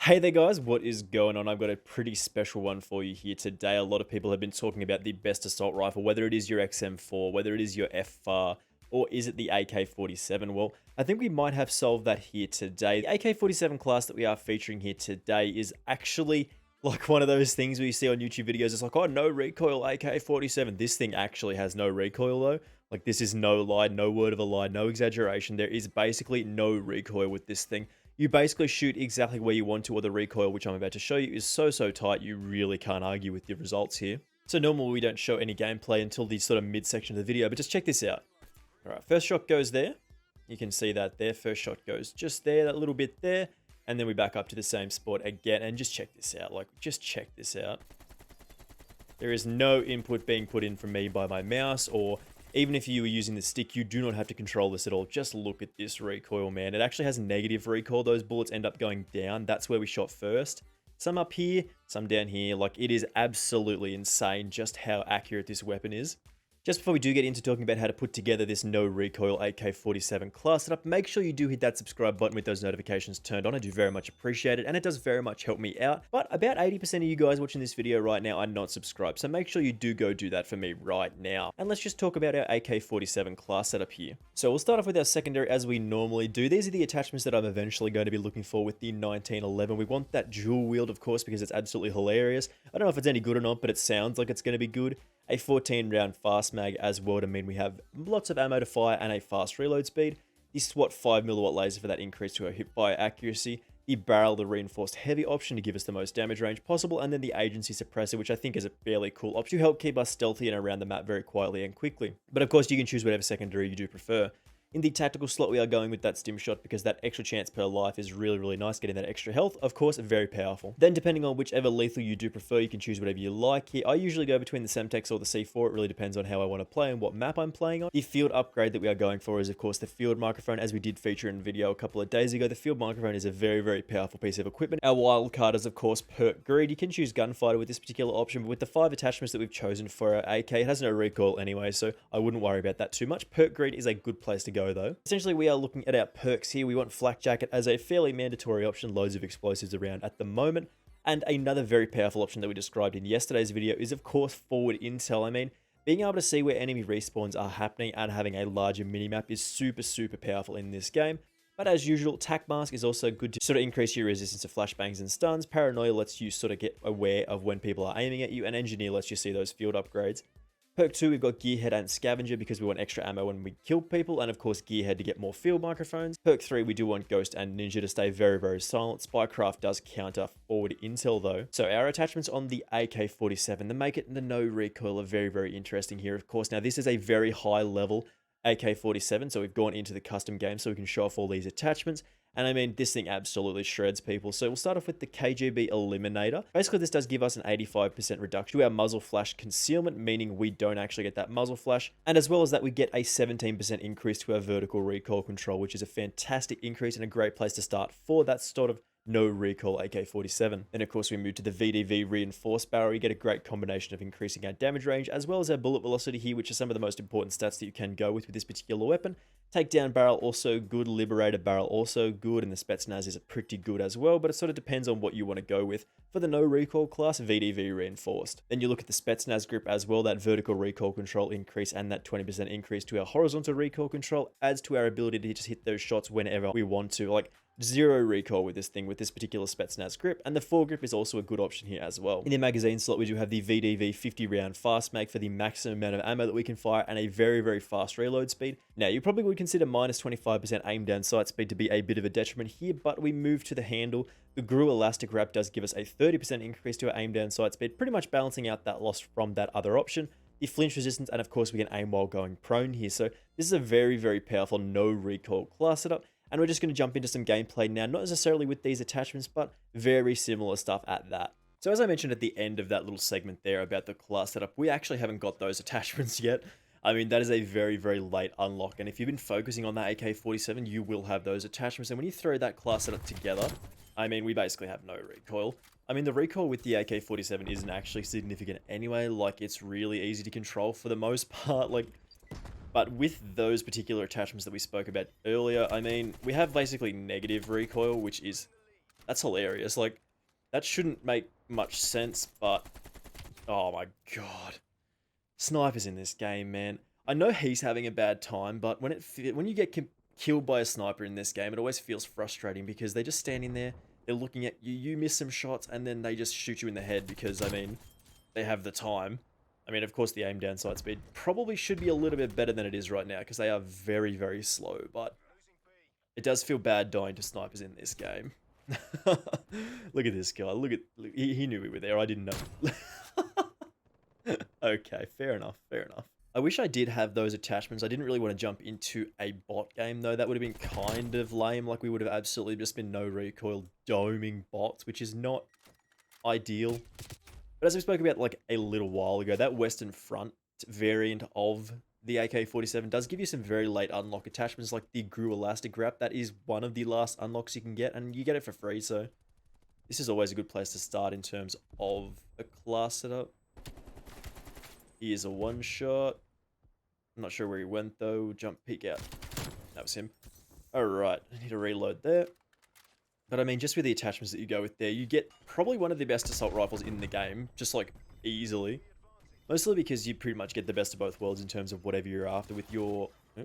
Hey there guys, what is going on? I've got a pretty special one for you here today. A lot of people have been talking about the best assault rifle, whether it is your XM4, whether it is your FFAR, or is it the AK47? Well, I think we might have solved that here today. The AK47 class that we are featuring here today is actually like one of those things where you see on YouTube videos. It's like, oh, no recoil AK47. This thing actually has no recoil though. Like, this is no lie, no word of a lie, no exaggeration. There is basically no recoil with this thing. You basically shoot exactly where you want to, or the recoil, which I'm about to show you, is so tight, you really can't argue with the results here. So normally we don't show any gameplay until the sort of midsection of the video, but just check this out. Alright, first shot goes there. You can see that there. First shot goes just there, that little bit there. And then we back up to the same spot again, and just check this out. Like, just check this out. There is no input being put in from me by my mouse, or even if you were using the stick, you do not have to control this at all. Just look at this recoil, man. It actually has negative recoil. Those bullets end up going down. That's where we shot first. Some up here, some down here. Like, it is absolutely insane just how accurate this weapon is. Just before we do get into talking about how to put together this no recoil AK47 class setup, make sure you do hit that subscribe button with those notifications turned on. I do very much appreciate it, and it does very much help me out. But about 80% of you guys watching this video right now are not subscribed, so make sure you do go do that for me right now. And let's just talk about our AK47 class setup here. So we'll start off with our secondary as we normally do. These are the attachments that I'm eventually going to be looking for with the 1911. We want that dual wield, of course, because it's absolutely hilarious. I don't know if it's any good or not, but it sounds like it's going to be good. A 14 round fast mag as well to mean we have lots of ammo to fire and a fast reload speed. The SWAT 5mm laser for that increase to our hip fire accuracy. The barrel, the reinforced heavy option to give us the most damage range possible. And then the agency suppressor, which I think is a fairly cool option to help keep us stealthy and around the map very quietly and quickly. But of course you can choose whatever secondary you do prefer. In the tactical slot, we are going with that stim shot because that extra chance per life is really nice, getting that extra health. Of course, very powerful. Then depending on whichever lethal you do prefer, you can choose whatever you like here. I usually go between the Semtex or the C4. It really depends on how I want to play and what map I'm playing on. The field upgrade that we are going for is, of course, the field microphone, as we did feature in a video a couple of days ago. The field microphone is a very powerful piece of equipment. Our wildcard is, of course, perk greed. You can choose gunfighter with this particular option, but with the 5 attachments that we've chosen for our AK, it has no recoil anyway, so I wouldn't worry about that too much. Perk greed is a good place to go, though. Essentially, we are looking at our perks here. We want flak jacket as a fairly mandatory option, loads of explosives around at the moment. And another very powerful option that we described in yesterday's video is, of course, forward intel. I mean, being able to see where enemy respawns are happening and having a larger minimap is super powerful in this game. But as usual, tac mask is also good to sort of increase your resistance to flashbangs and stuns. Paranoia lets you sort of get aware of when people are aiming at you, and engineer lets you see those field upgrades. Perk 2, we've got Gearhead and Scavenger because we want extra ammo when we kill people, and of course Gearhead to get more field microphones. Perk 3, we do want Ghost and Ninja to stay very silent. Spycraft does counter forward intel though. So our attachments on the AK47 that make it the no recoil are very interesting here, of course. Now this is a very high level AK47, so we've gone into the custom game so we can show off all these attachments. And I mean, this thing absolutely shreds people. So we'll start off with the KGB Eliminator. Basically, this does give us an 85% reduction to our muzzle flash concealment, meaning we don't actually get that muzzle flash. And as well as that, we get a 17% increase to our vertical recoil control, which is a fantastic increase and a great place to start for that sort of no recoil AK47. Then of course we move to the VDV reinforced barrel. You get a great combination of increasing our damage range as well as our bullet velocity here, which are some of the most important stats that you can go with this particular weapon. Takedown barrel also good, liberator barrel also good, and the Spetsnaz is pretty good as well, but it sort of depends on what you want to go with. For the no recoil class, VDV reinforced. Then you look at the Spetsnaz grip as well, that vertical recoil control increase and that 20% increase to our horizontal recoil control adds to our ability to just hit those shots whenever we want to. Like, zero recoil with this thing, with this particular Spetsnaz grip, and the foregrip is also a good option here as well. In the magazine slot, we do have the VDV 50 round fast mag for the maximum amount of ammo that we can fire and a very fast reload speed. Now, you probably would consider minus 25% aim down sight speed to be a bit of a detriment here, but we move to the handle. The GRU elastic wrap does give us a 30% increase to our aim down sight speed, pretty much balancing out that loss from that other option. The flinch resistance, and of course we can aim while going prone here. So this is a very powerful no recoil class setup. And we're just going to jump into some gameplay now, not necessarily with these attachments, but very similar stuff at that. So as I mentioned at the end of that little segment there about the class setup, we actually haven't got those attachments yet. I mean, that is a very late unlock, and if you've been focusing on that AK47, you will have those attachments, and when you throw that class setup together, I mean, we basically have no recoil. I mean, the recoil with the AK47 isn't actually significant anyway. Like, it's really easy to control for the most part. Like, but with those particular attachments that we spoke about earlier, I mean, we have basically negative recoil, which is That's hilarious. Like, that shouldn't make much sense, but... Oh my god. Snipers in this game, man. I know he's having a bad time, but when you get killed by a sniper in this game, it always feels frustrating because they're just standing there, they're looking at you, you miss some shots, and then they just shoot you in the head because, I mean, they have the time. I mean, of course, the aim down sight speed probably should be a little bit better than it is right now because they are very, very slow, but it does feel bad dying to snipers in this game. Look at this guy. Look, he knew we were there. I didn't know. Okay, fair enough, fair enough. I wish I did have those attachments. I didn't really want to jump into a bot game, though. That would have been kind of lame. Like, we would have absolutely just been no recoil doming bots, which is not ideal. But as we spoke about, like, a little while ago, that Western Front variant of the AK47 does give you some very late unlock attachments, like the GRU Elastic Wrap. That is one of the last unlocks you can get, and you get it for free, so this is always a good place to start in terms of a class setup. Here's a one-shot. I'm not sure where he went, though. Jump, peek out. That was him. Alright, I need to reload there. But I mean, just with the attachments that you go with there, you get probably one of the best assault rifles in the game, just like easily. Mostly because you pretty much get the best of both worlds in terms of whatever you're after with your... Oh. I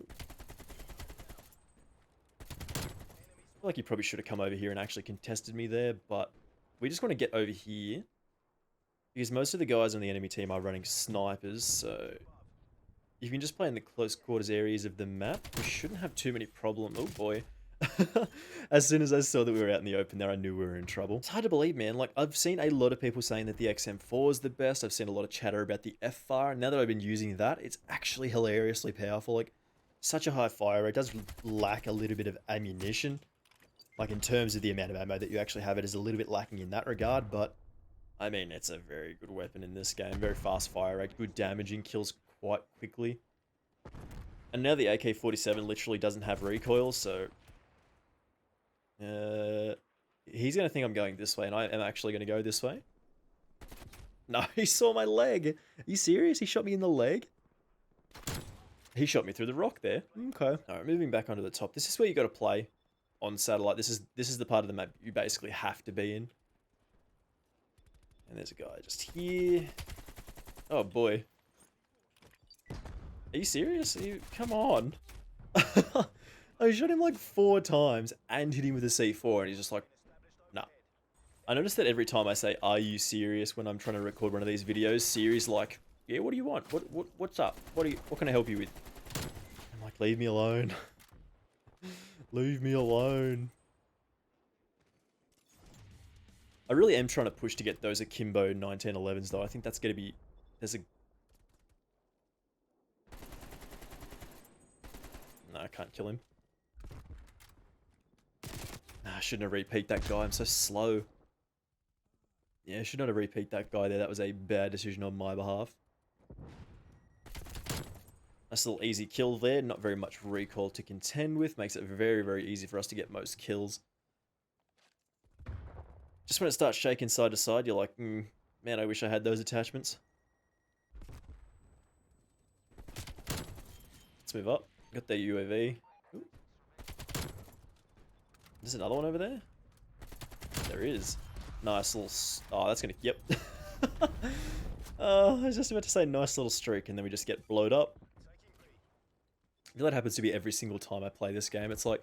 feel like you probably should have come over here and actually contested me there, but we just want to get over here. Because most of the guys on the enemy team are running snipers, so... If you can just play in the close quarters areas of the map, we shouldn't have too many problems. Oh boy. As soon as I saw that we were out in the open there, I knew we were in trouble. It's hard to believe, man. Like, I've seen a lot of people saying that the XM4 is the best. I've seen a lot of chatter about the FR. Now that I've been using that, it's actually hilariously powerful. Like, such a high fire rate. It does lack a little bit of ammunition. Like, in terms of the amount of ammo that you actually have, it is a little bit lacking in that regard, but... I mean, it's a very good weapon in this game. Very fast fire rate, good damaging, kills quite quickly. And now the AK-47 literally doesn't have recoil, so... he's going to think I'm going this way, and I am actually going to go this way. No, he saw my leg. Are you serious? He shot me in the leg? He shot me through the rock there. Okay. Alright, moving back onto the top. This is where you got to play on satellite. This is the part of the map you basically have to be in. And there's a guy just here. Oh boy. Are you serious? Come on. I shot him like 4 times and hit him with a C4 and he's just like, nah. I noticed that every time I say, are you serious, when I'm trying to record one of these videos, Siri's like, yeah, what do you want? What's up? What can I help you with? I'm like, leave me alone. Leave me alone. I really am trying to push to get those Akimbo 1911s though. I think that's going to be... There's a... No, I can't kill him. I shouldn't have repeat that guy. I'm so slow. Yeah, I should not have repeat that guy there. That was a bad decision on my behalf. Nice little easy kill there. Not very much recoil to contend with. Makes it very, very easy for us to get most kills. Just when it starts shaking side to side, you're like, man, I wish I had those attachments. Let's move up. Got their UAV. Ooh. There's another one over there? There is. Nice little... Oh, that's gonna... Yep. I was just about to say nice little streak, and then we just get blowed up. I feel that happens to be every single time I play this game. It's like,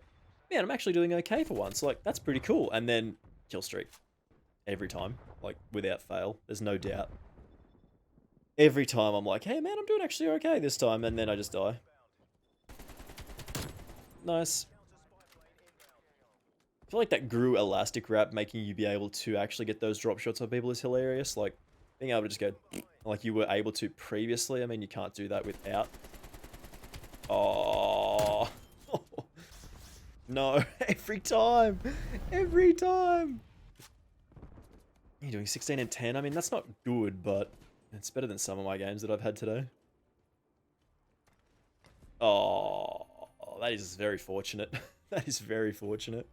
man, I'm actually doing okay for once. Like, that's pretty cool. And then, kill streak. Every time. Like, without fail. There's no doubt. Every time I'm like, hey man, I'm doing actually okay this time. And then I just die. Nice. I feel like that GRU Elastic Wrap making you be able to actually get those drop shots on people is hilarious. Like, being able to just go like you were able to previously. I mean, you can't do that without. Oh. No, every time. Every time. You're doing 16 and 10. I mean, that's not good, but it's better than some of my games that I've had today. Oh, that is very fortunate. That is very fortunate.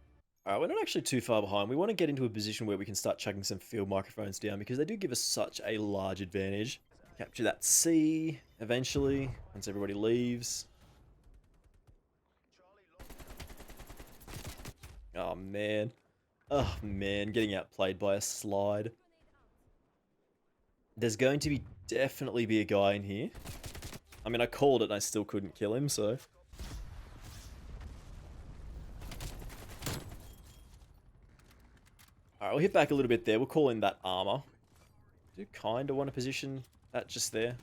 Alright, we're not actually too far behind. We want to get into a position where we can start chucking some field microphones down because they do give us such a large advantage. Capture that C eventually, once everybody leaves. Oh man. Oh man, getting outplayed by a slide. There's going to be definitely be a guy in here. I mean, I called it and I still couldn't kill him, so. Alright, we'll hit back a little bit there. We'll call in that armor. Do kind of want to position that just there.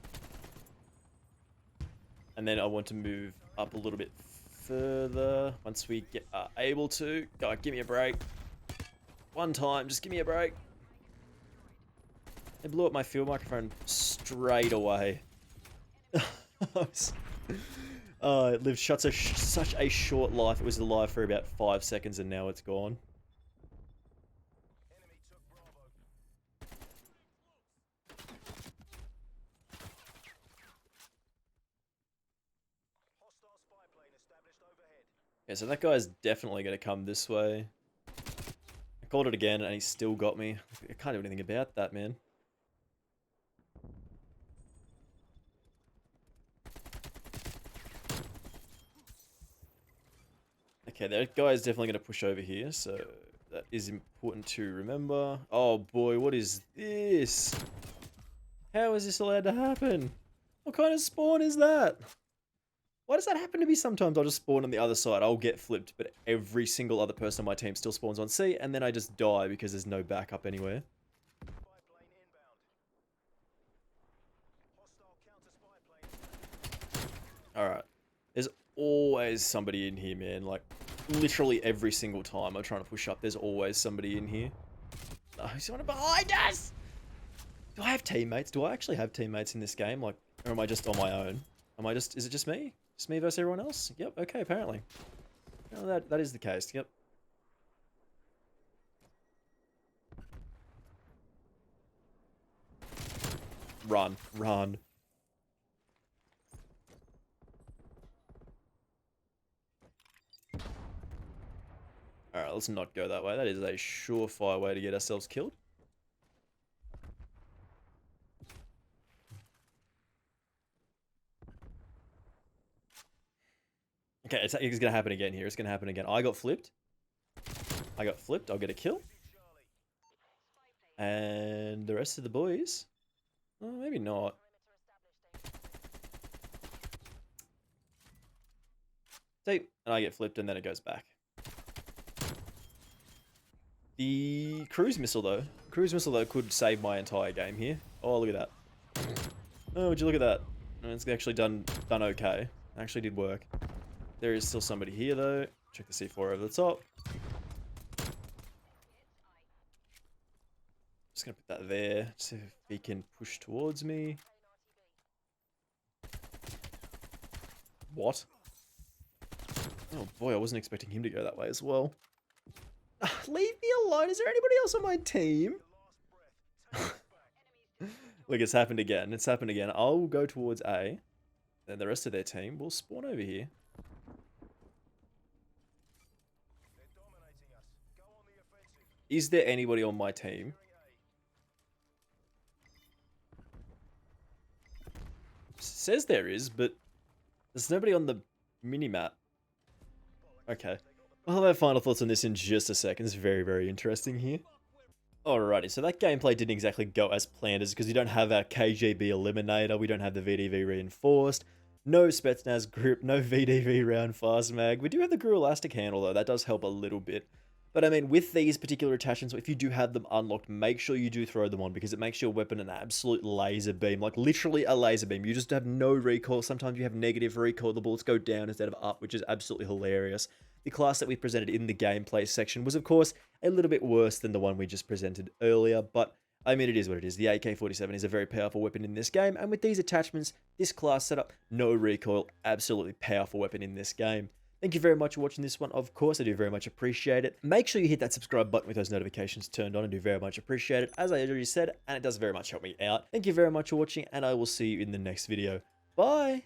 And then I want to move up a little bit further once we get able to. God, give me a break. One time, just give me a break. They blew up my field microphone straight away. It lived such a short life. It was alive for about 5 seconds and now it's gone. Yeah, so that guy's definitely going to come this way. I called it again and he still got me. I can't do anything about that, man. Okay, that guy is definitely going to push over here, so that is important to remember. Oh boy, what is this? How is this allowed to happen? What kind of spawn is that? Why does that happen to me sometimes? I'll just spawn on the other side, I'll get flipped, but every single other person on my team still spawns on C, and then I just die because there's no backup anywhere. Alright. There's always somebody in here, man. Like, literally every single time I'm trying to push up, there's always somebody in here. Oh, he's someone behind us! Do I have teammates? Do I actually have teammates in this game? Like, or am I just on my own? Is it just me? Just me versus everyone else? Yep, okay, apparently. Well, that is the case, yep. Run, run. Alright, let's not go that way. That is a surefire way to get ourselves killed. Okay, it's going to happen again here. It's going to happen again. I got flipped. I'll get a kill. And the rest of the boys... Well, maybe not. See, and I get flipped and then it goes back. The cruise missile though. Cruise missile though could save my entire game here. Oh, look at that. Oh, would you look at that? It's actually done okay. It actually did work. There is still somebody here though. Check the C4 over the top. Just gonna put that there. See if he can push towards me. What? Oh boy, I wasn't expecting him to go that way as well. Leave me alone. Is there anybody else on my team? Look, it's happened again. It's happened again. I'll go towards A. Then the rest of their team will spawn over here. Is there anybody on my team? Says there is, but there's nobody on the mini-map. Okay. I'll have our final thoughts on this in just a second. It's very, very interesting here. Alrighty, so that gameplay didn't exactly go as planned, because we don't have our KGB eliminator, we don't have the VDV reinforced, no Spetsnaz grip, no VDV round fast mag. We do have the GRU elastic handle though, that does help a little bit. But I mean, with these particular attachments, if you do have them unlocked, make sure you do throw them on, because it makes your weapon an absolute laser beam. Like, literally a laser beam. You just have no recoil. Sometimes you have negative recoil. The bullets go down instead of up, which is absolutely hilarious. The class that we presented in the gameplay section was, of course, a little bit worse than the one we just presented earlier, but I mean, it is what it is. The AK47 is a very powerful weapon in this game, and with these attachments, this class setup, no recoil, absolutely powerful weapon in this game. Thank you very much for watching this one. Of course, I do very much appreciate it. Make sure you hit that subscribe button with those notifications turned on. I do very much appreciate it, as I already said, and it does very much help me out. Thank you very much for watching, and I will see you in the next video. Bye!